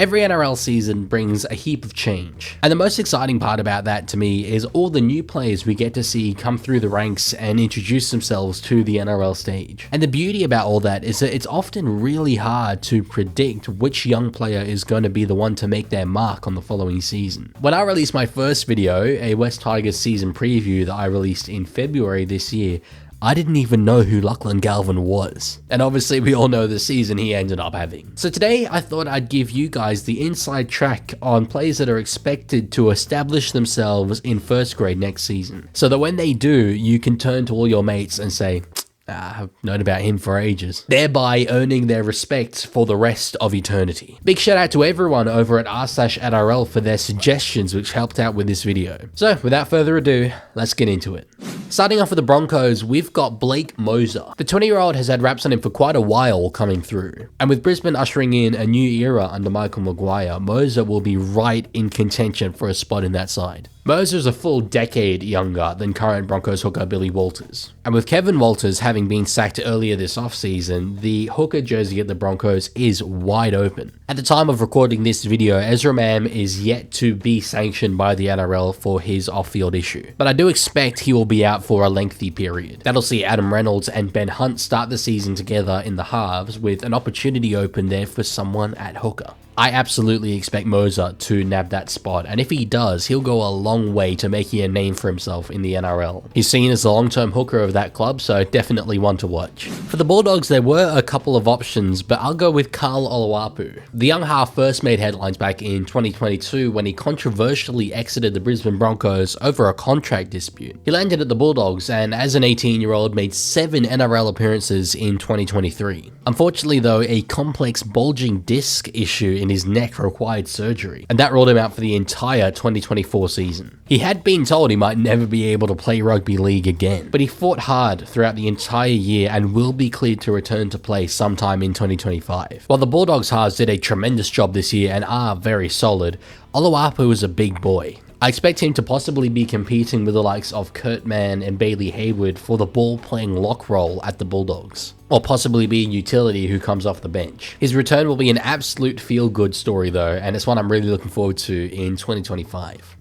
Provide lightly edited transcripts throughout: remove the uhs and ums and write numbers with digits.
Every NRL season brings a heap of change, and the most exciting part about that to me is all the new players we get to see come through the ranks and introduce themselves to the NRL stage. And the beauty about all that is that it's often really hard to predict which young player is going to be the one to make their mark on the following season. When I released my first video, a West Tigers season preview that I released in February this year, I didn't even know who Lachlan Galvin was. And obviously we all know the season he ended up having. So today I thought I'd give you guys the inside track on players that are expected to establish themselves in first grade next season. So that when they do, you can turn to all your mates and say, I've known about him for ages, thereby earning their respect for the rest of eternity. Big shout out to everyone over at r/NRL for their suggestions, which helped out with this video. So without further ado, let's get into it. Starting off with the Broncos, we've got Blake Mozer. The 20-year-old has had raps on him for quite a while coming through. And with Brisbane ushering in a new era under Michael Maguire, Mozer will be right in contention for a spot in that side. Mozer is a full decade younger than current Broncos hooker Billy Walters. And with Kevin Walters having been sacked earlier this offseason, the hooker jersey at the Broncos is wide open. At the time of recording this video, Ezra Mam is yet to be sanctioned by the NRL for his off-field issue. But I do expect he will be out for a lengthy period. That'll see Adam Reynolds and Ben Hunt start the season together in the halves, with an opportunity open there for someone at hooker. I absolutely expect Mozer to nab that spot, and if he does, he'll go a long way to making a name for himself in the NRL. He's seen as the long-term hooker of that club, so definitely one to watch. For the Bulldogs, there were a couple of options, but I'll go with Karl Oloapu. The young half first made headlines back in 2022 when he controversially exited the Brisbane Broncos over a contract dispute. He landed at the Bulldogs, and as an 18-year-old made 7 NRL appearances in 2023. Unfortunately though, a complex bulging disc issue in his neck required surgery, and that ruled him out for the entire 2024 season. He had been told he might never be able to play rugby league again, but he fought hard throughout the entire year and will be cleared to return to play sometime in 2025. While the Bulldogs halves did a tremendous job this year and are very solid, Oloapu is a big boy. I expect him to possibly be competing with the likes of Kurt Mann and Bailey Hayward for the ball-playing lock role at the Bulldogs, or possibly be a utility who comes off the bench. His return will be an absolute feel-good story though, and it's one I'm really looking forward to in 2025.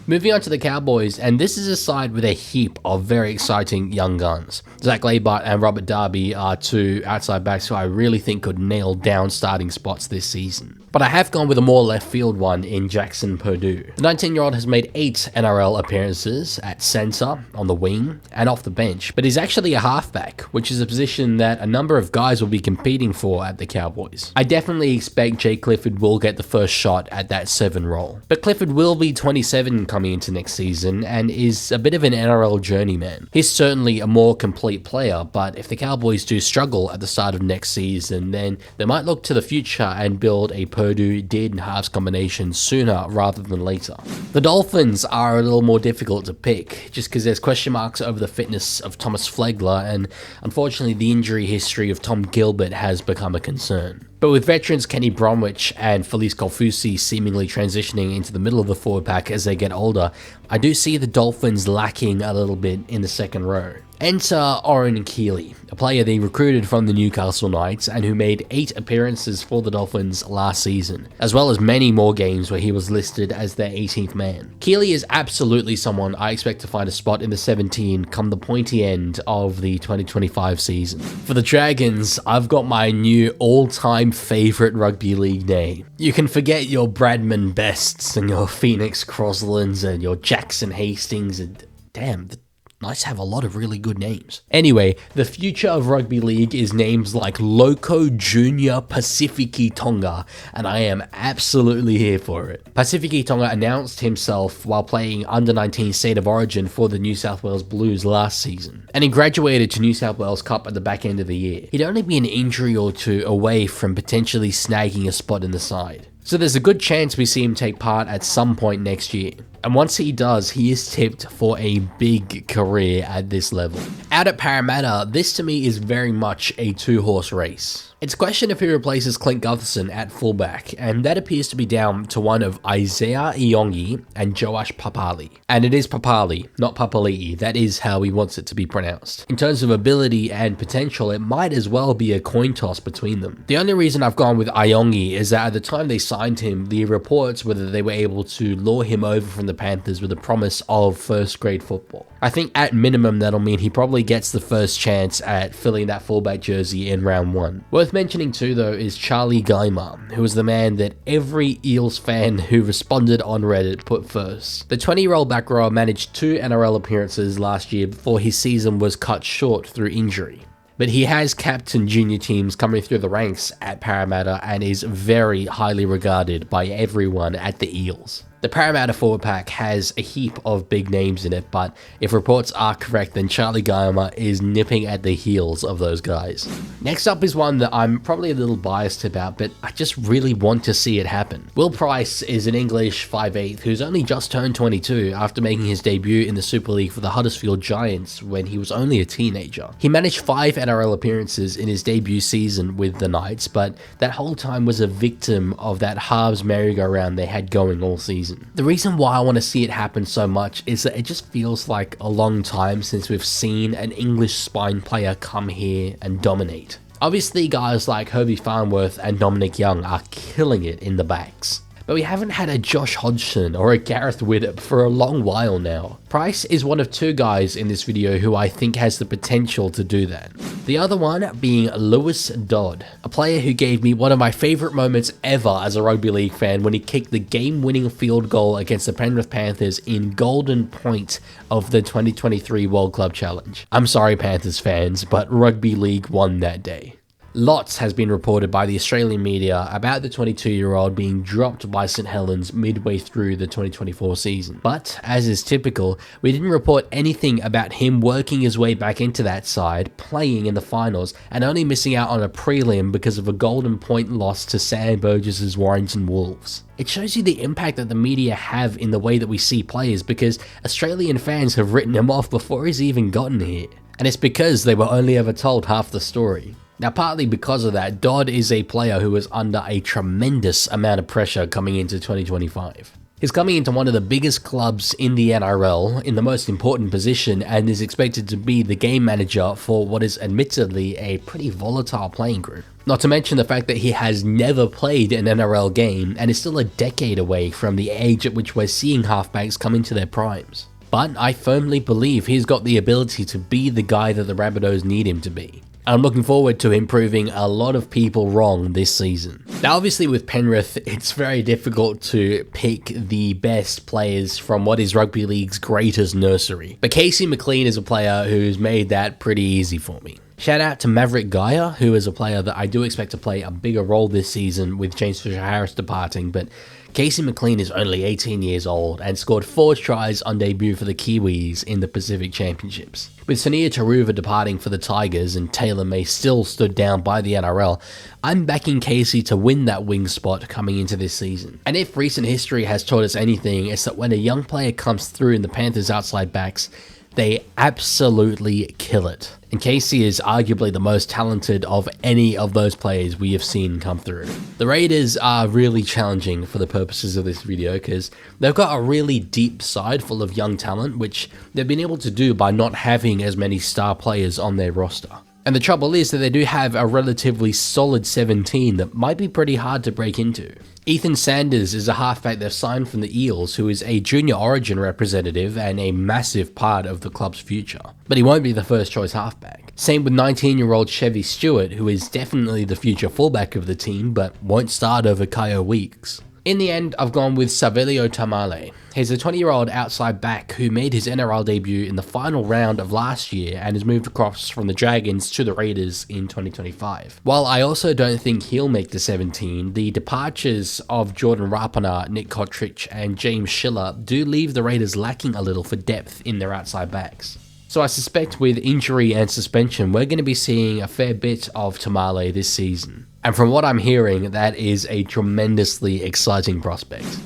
Moving on to the Cowboys, and this is a side with a heap of very exciting young guns. Zach Leibart and Robert Darby are two outside backs who I really think could nail down starting spots this season. But I have gone with a more left field one in Jackson Purdue. The 19-year-old has made 8 NRL appearances at centre, on the wing, and off the bench, but he's actually a halfback, which is a position that a number of guys will be competing for at the Cowboys. I definitely expect Jay Clifford will get the first shot at that 7 role. But Clifford will be 27 coming into next season and is a bit of an NRL journeyman. He's certainly a more complete player, but if the Cowboys do struggle at the start of next season, then they might look to the future and build a Purdue dead and halves combination sooner rather than later. The Dolphins are a little more difficult to pick, just because there's question marks over the fitness of Thomas Flegler, and unfortunately the injury history of Tom Gilbert has become a concern. But with veterans Kenny Bromwich and Felice Kaufusi seemingly transitioning into the middle of the forward pack as they get older, I do see the Dolphins lacking a little bit in the second row. Enter Oren Keeley, a player they recruited from the Newcastle Knights and who made 8 appearances for the Dolphins last season, as well as many more games where he was listed as their 18th man. Keeley is absolutely someone I expect to find a spot in the 17 come the pointy end of the 2025 season. For the Dragons, I've got my new all-time favourite rugby league name. You can forget your Bradman Bests and your Phoenix Croslands and your Jackson Hastings and damn, the Knights have a lot of really good names. Anyway, the future of rugby league is names like Loco Junior Pasifiki Tonga, and I am absolutely here for it. Pasifiki Tonga announced himself while playing under-19 State of Origin for the New South Wales Blues last season, and he graduated to New South Wales Cup at the back end of the year. He'd only be an injury or two away from potentially snagging a spot in the side. So there's a good chance we see him take part at some point next year. And once he does, he is tipped for a big career at this level. Out at Parramatta, this to me is very much a 2-horse race. It's a question of who replaces Clint Gutherson at fullback, and that appears to be down to one of Isaiah Iongi and Joash Papali. And it is Papali, not Papali'i. That is how he wants it to be pronounced. In terms of ability and potential, it might as well be a coin toss between them. The only reason I've gone with Iongi is that at the time they signed him, the reports were that they were able to lure him over from the Panthers with the promise of first grade football. I think at minimum that'll mean he probably gets the first chance at filling that fullback jersey in round 1. Worth mentioning too though is Charlie Guymer, who was the man that every Eels fan who responded on Reddit put first. The 20-year-old back rower managed 2 NRL appearances last year before his season was cut short through injury. But he has captained junior teams coming through the ranks at Parramatta and is very highly regarded by everyone at the Eels. The Parramatta forward pack has a heap of big names in it, but if reports are correct, then Charlie Guymer is nipping at the heels of those guys. Next up is one that I'm probably a little biased about, but I just really want to see it happen. Will Price is an English 5'8" who's only just turned 22 after making his debut in the Super League for the Huddersfield Giants when he was only a teenager. He managed 5 NRL appearances in his debut season with the Knights, but that whole time was a victim of that halves merry-go-round they had going all season. The reason why I want to see it happen so much is that it just feels like a long time since we've seen an English spine player come here and dominate. Obviously guys like Herbie Farnworth and Dominic Young are killing it in the backs, but we haven't had a Josh Hodgson or a Gareth Widdop for a long while now. Price is one of 2 guys in this video who I think has the potential to do that. The other one being Lewis Dodd, a player who gave me one of my favourite moments ever as a rugby league fan when he kicked the game-winning field goal against the Penrith Panthers in Golden Point of the 2023 World Club Challenge. I'm sorry Panthers fans, but rugby league won that day. Lots has been reported by the Australian media about the 22-year-old being dropped by St Helens midway through the 2024 season. But, as is typical, we didn't report anything about him working his way back into that side, playing in the finals, and only missing out on a prelim because of a Golden Point loss to Sam Burgess' Warrington Wolves. It shows you the impact that the media have in the way that we see players, because Australian fans have written him off before he's even gotten here. And it's because they were only ever told half the story. Now, partly because of that, Dodd is a player who is under a tremendous amount of pressure coming into 2025. He's coming into one of the biggest clubs in the NRL in the most important position and is expected to be the game manager for what is admittedly a pretty volatile playing group. Not to mention the fact that he has never played an NRL game and is still a decade away from the age at which we're seeing halfbacks come into their primes. But I firmly believe he's got the ability to be the guy that the Rabbitohs need him to be. I'm looking forward to him proving a lot of people wrong this season. Now obviously with Penrith, it's very difficult to pick the best players from what is rugby league's greatest nursery. But Casey McLean is a player who's made that pretty easy for me. Shout out to Maverick Gaia, who is a player that I do expect to play a bigger role this season with James Fisher-Harris departing, but Casey McLean is only 18 years old and scored 4 tries on debut for the Kiwis in the Pacific Championships. With Sonia Taruva departing for the Tigers and Taylor May still stood down by the NRL, I'm backing Casey to win that wing spot coming into this season. And if recent history has taught us anything, it's that when a young player comes through in the Panthers outside backs, they absolutely kill it. And Casey is arguably the most talented of any of those players we have seen come through. The Raiders are really challenging for the purposes of this video because they've got a really deep side full of young talent, which they've been able to do by not having as many star players on their roster. And the trouble is that they do have a relatively solid 17 that might be pretty hard to break into. Ethan Sanders is a halfback they've signed from the Eels, who is a junior origin representative and a massive part of the club's future. But he won't be the first choice halfback. Same with 19-year-old Chevy Stewart, who is definitely the future fullback of the team, but won't start over Kyo Weeks. In the end, I've gone with Savelio Tamale. He's a 20-year-old outside back who made his NRL debut in the final round of last year and has moved across from the Dragons to the Raiders in 2025. While I also don't think he'll make the 17, the departures of Jordan Rapana, Nick Kotrich and James Schiller do leave the Raiders lacking a little for depth in their outside backs. So I suspect with injury and suspension, we're going to be seeing a fair bit of Tamale this season. And from what I'm hearing, that is a tremendously exciting prospect.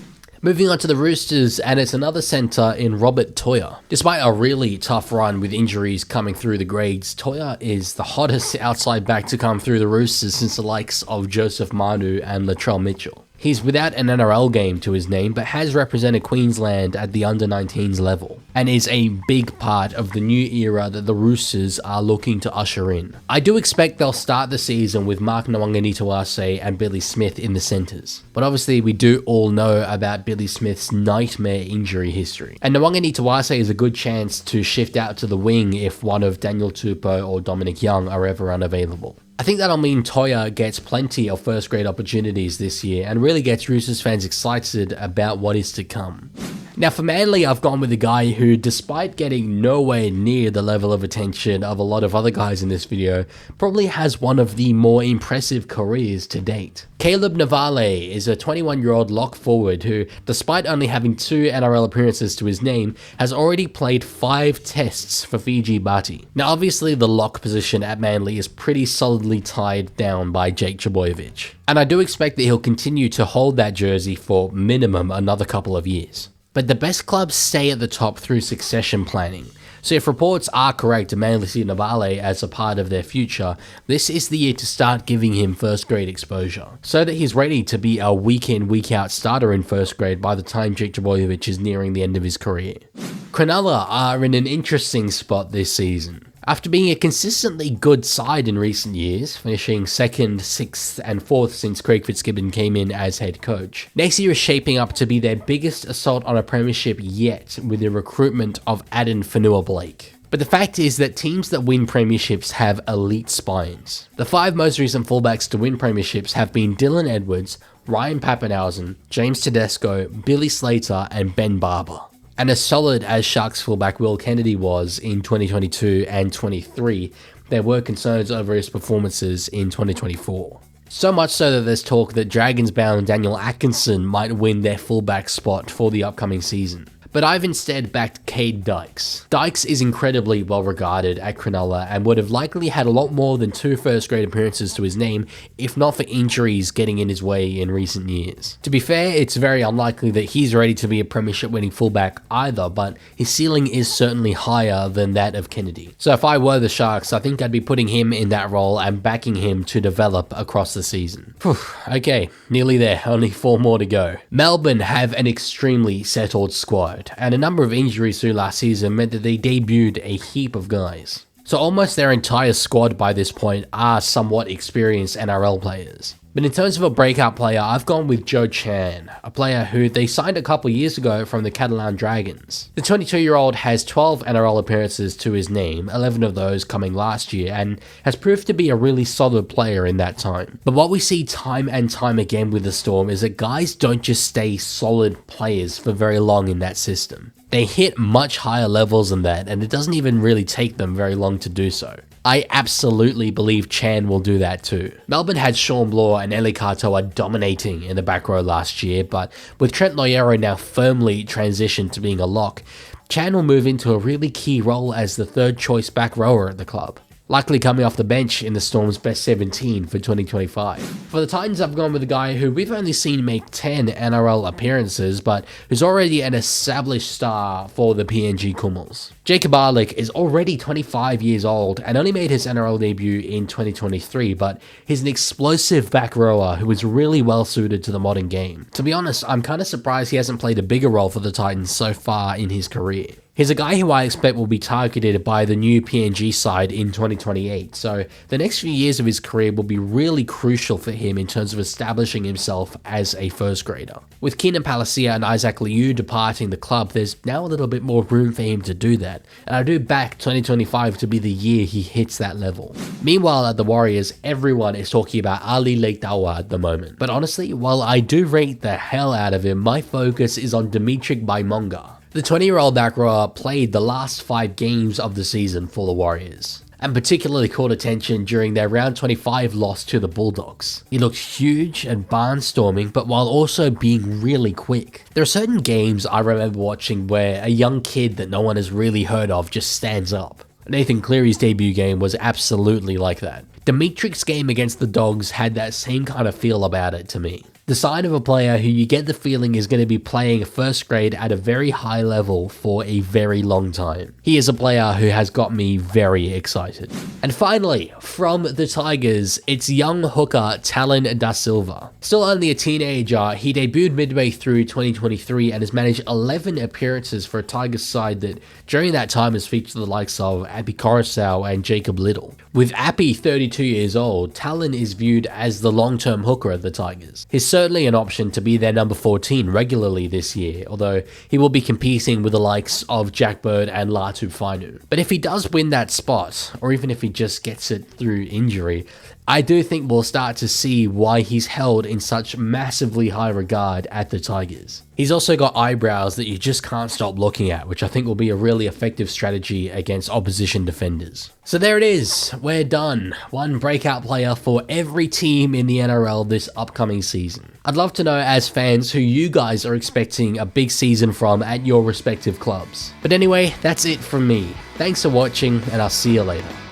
Moving on to the Roosters, and it's another centre in Robert Toya. Despite a really tough run with injuries coming through the grades, Toya is the hottest outside back to come through the Roosters since the likes of Joseph Manu and Latrell Mitchell. He's without an NRL game to his name, but has represented Queensland at the under-19s level, and is a big part of the new era that the Roosters are looking to usher in. I do expect they'll start the season with Mark Nawaqanitawase and Billy Smith in the centres, but obviously we do all know about Billy Smith's nightmare injury history, and Nawaqanitawase is a good chance to shift out to the wing if one of Daniel Tupou or Dominic Young are ever unavailable. I think that'll mean Toya gets plenty of first grade opportunities this year and really gets Roosters fans excited about what is to come. Now for Manly, I've gone with a guy who, despite getting nowhere near the level of attention of a lot of other guys in this video, probably has one of the more impressive careers to date. Caleb Navale is a 21-year-old lock forward who, despite only having 2 NRL appearances to his name, has already played 5 tests for Fiji Bati. Now obviously the lock position at Manly is pretty solidly tied down by Jake Trbojevic, and I do expect that he'll continue to hold that jersey for minimum another couple of years. But the best clubs stay at the top through succession planning. So if reports are correct to Manly see Navale as a part of their future, this is the year to start giving him first grade exposure, so that he's ready to be a week in, week out starter in first grade by the time Jake Trbojevic is nearing the end of his career. Cronulla are in an interesting spot this season. After being a consistently good side in recent years, finishing 2nd, 6th and 4th since Craig Fitzgibbon came in as head coach, next year is shaping up to be their biggest assault on a premiership yet with the recruitment of Aden Fanua-Blake. But the fact is that teams that win premierships have elite spines. The 5 most recent fullbacks to win premierships have been Dylan Edwards, Ryan Papenhuyzen, James Tedesco, Billy Slater and Ben Barber. And as solid as Sharks fullback Will Kennedy was in 2022 and 23, there were concerns over his performances in 2024. So much so that there's talk that Dragons bound Daniel Atkinson might win their fullback spot for the upcoming season. But I've instead backed Cade Dykes. Dykes is incredibly well regarded at Cronulla and would have likely had a lot more than 2 first grade appearances to his name if not for injuries getting in his way in recent years. To be fair, it's very unlikely that he's ready to be a premiership winning fullback either, but his ceiling is certainly higher than that of Kennedy. So if I were the Sharks, I think I'd be putting him in that role and backing him to develop across the season. Okay, nearly there, only 4 more to go. Melbourne have an extremely settled squad, and a number of injuries through last season meant that they debuted a heap of guys. So almost their entire squad by this point are somewhat experienced NRL players. But in terms of a breakout player, I've gone with Joe Chan, a player who they signed a couple years ago from the Catalan Dragons. The 22-year-old has 12 NRL appearances to his name, 11 of those coming last year, and has proved to be a really solid player in that time. But what we see time and time again with the Storm is that guys don't just stay solid players for very long in that system. They hit much higher levels than that, and it doesn't even really take them very long to do so. I absolutely believe Chan will do that too. Melbourne had Sean Bloor and Eli Katoa dominating in the back row last year, but with Trent Loiero now firmly transitioned to being a lock, Chan will move into a really key role as the 3rd choice back rower at the club, likely coming off the bench in the Storm's best 17 for 2025. For the Titans, I've gone with a guy who we've only seen make 10 NRL appearances, but who's already an established star for the PNG Kummels. Jacob Arlick is already 25 years old and only made his NRL debut in 2023, but he's an explosive back rower who is really well suited to the modern game. To be honest, I'm kind of surprised he hasn't played a bigger role for the Titans so far in his career. He's a guy who I expect will be targeted by the new PNG side in 2028, so the next few years of his career will be really crucial for him in terms of establishing himself as a first grader. With Keenan Palacia and Isaac Liu departing the club, there's now a little bit more room for him to do that, and I do back 2025 to be the year he hits that level. Meanwhile, at the Warriors, everyone is talking about Ali Leitawa at the moment, but honestly, while I do rate the hell out of him, my focus is on Dimitri Baimonga. The 20-year-old back rower played the last 5 games of the season for the Warriors, and particularly caught attention during their round 25 loss to the Bulldogs. He looked huge and barnstorming, but while also being really quick. There are certain games I remember watching where a young kid that no one has really heard of just stands up. Nathan Cleary's debut game was absolutely like that. Dimitri's game against the Dogs had that same kind of feel about it to me. The sign of a player who you get the feeling is going to be playing first grade at a very high level for a very long time. He is a player who has got me very excited. And finally, from the Tigers, it's young hooker Talon Da Silva. Still only a teenager, he debuted midway through 2023 and has managed 11 appearances for a Tigers side that during that time has featured the likes of Appy Coruscant and Jacob Little. With Appy 32 years old, Talon is viewed as the long-term hooker of the Tigers. He's certainly an option to be their number 14 regularly this year, although he will be competing with the likes of Jack Bird and Latu Fainu. But if he does win that spot, or even if he just gets it through injury, I do think we'll start to see why he's held in such massively high regard at the Tigers. He's also got eyebrows that you just can't stop looking at, which I think will be a really effective strategy against opposition defenders. So there it is, we're done. One breakout player for every team in the NRL this upcoming season. I'd love to know as fans who you guys are expecting a big season from at your respective clubs. But anyway, that's it from me. Thanks for watching, and I'll see you later.